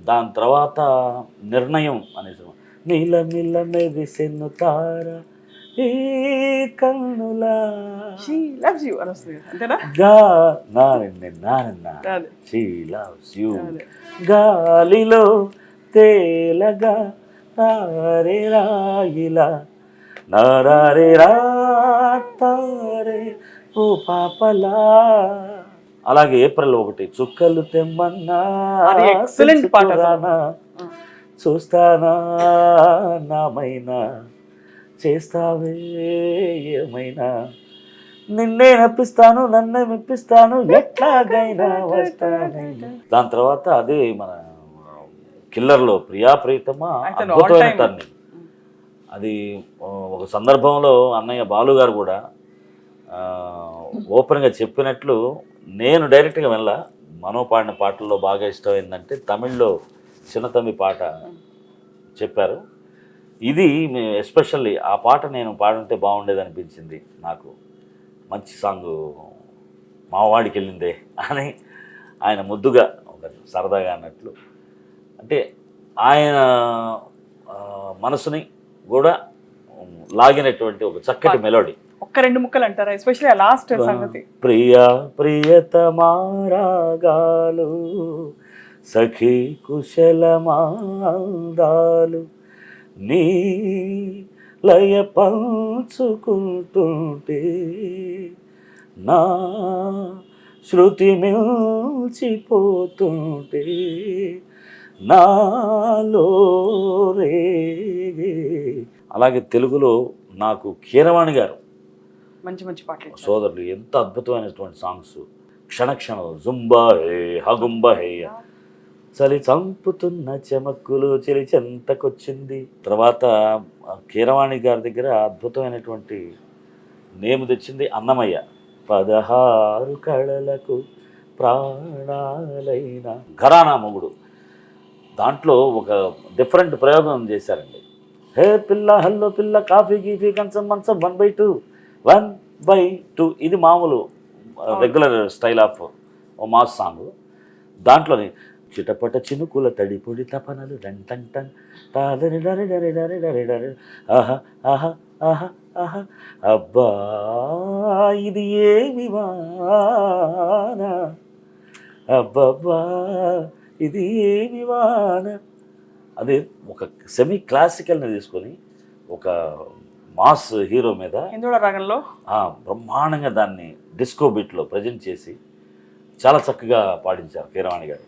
దాని తర్వాత నిర్ణయం అనే సినిమా. మిల మెరిసెను తార ఈ కన్నులా షీ లవ్స్ యూ అని వస్తుంది అంతేనా? గా నాన్న అదే షీ లవ్స్ యూ అదే. గాలిలో తేలగా తారే రాయిలా నారే రా తారే ఓ పాపలా. అలాగే ఏప్రిల్ 1 చుక్కలు తెమ్మన్నా అది excellent పాట అసలు. తెచ్చుకురానా, చూస్తానా నామైనా చేస్తావే ఏమైనా, నిన్నే నప్పిస్తాను నన్నే మెప్పిస్తాను ఎట్లాగైనా వస్తానైనా. దాని తర్వాత అదే మన కిల్లర్లో ప్రియా ప్రీతమా అతను అద్భుతమైన all time. టర్నింగ్. అది ఒక సందర్భంలో అన్నయ్య బాలు గారు కూడా ఓపెన్గా చెప్పినట్లు, నేను డైరెక్ట్గా వెళ్ళా. మనో పాడిన పాటల్లో బాగా ఇష్టమైందంటే తమిళ్లో చిన్నతమ్మి పాట చెప్పారు. ఇది ఎస్పెషల్లీ ఆ పాట నేను పాడుంటే బాగుండేది అనిపించింది నాకు. మంచి సాంగ్ మావాడికి వెళ్ళిందే అని ఆయన ముద్దుగా ఒక సరదాగా అన్నట్లు, అంటే ఆయన మనసుని కూడా లాగినటువంటి ఒక చక్కటి మెలోడీ. ఒక్క రెండు ముక్కలు అంటారా, ఎస్పెషల్లీ ఆ లాస్ట్ సంగతి? ప్రియా ప్రియతమారాగాలు సఖీ కుశలమాందాలు నీ లయ పంచుకుంటుంటే నా శృతి మిల్చిపోతుంటే నాలో రేగే. అలాగే తెలుగులో నాకు కీరవాణి గారు మంచి మంచి పాటలు సోదరులు ఎంత అద్భుతమైనటువంటి సాంగ్స్. క్షణక్షణం జుంబా హే హగుంబా హే, చలి చంపుతున్న చెమక్కులు చెలి చెంతకొచ్చింది. తర్వాత కీరవాణి గారి దగ్గర అద్భుతమైనటువంటి నేమ్ తెచ్చింది అన్నమయ్య. 16 కళలకు ప్రాణాలైన ఘరానా మొగుడు. దాంట్లో ఒక డిఫరెంట్ ప్రయోగం చేశారండి. హే పిల్ల హల్లో పిల్ల కాఫీ గీఫీ కంచం మంచం 1/2 1/2. ఇది మామూలు regular style of mass song. దాంట్లోని చిటపట చినుకుల తడిపొడి తపనలు డంటంటన్ తాదని డరి డరి డరి డరి డరి ఆహా ఆహా ఆహా ఆహా అబ్బా ఇది ఏమి వాన అబ్బబ్బా ఇది ఏమి వాన. అదే ఒక సెమీ క్లాసికల్ని తీసుకొని ఒక మాస్ హీరో మీద హిందోళ రాగంలో బ్రహ్మాండంగా దాన్ని డిస్కో బీట్లో ప్రజెంట్ చేసి చాలా చక్కగా పాడించారు కీరవాణి గారు.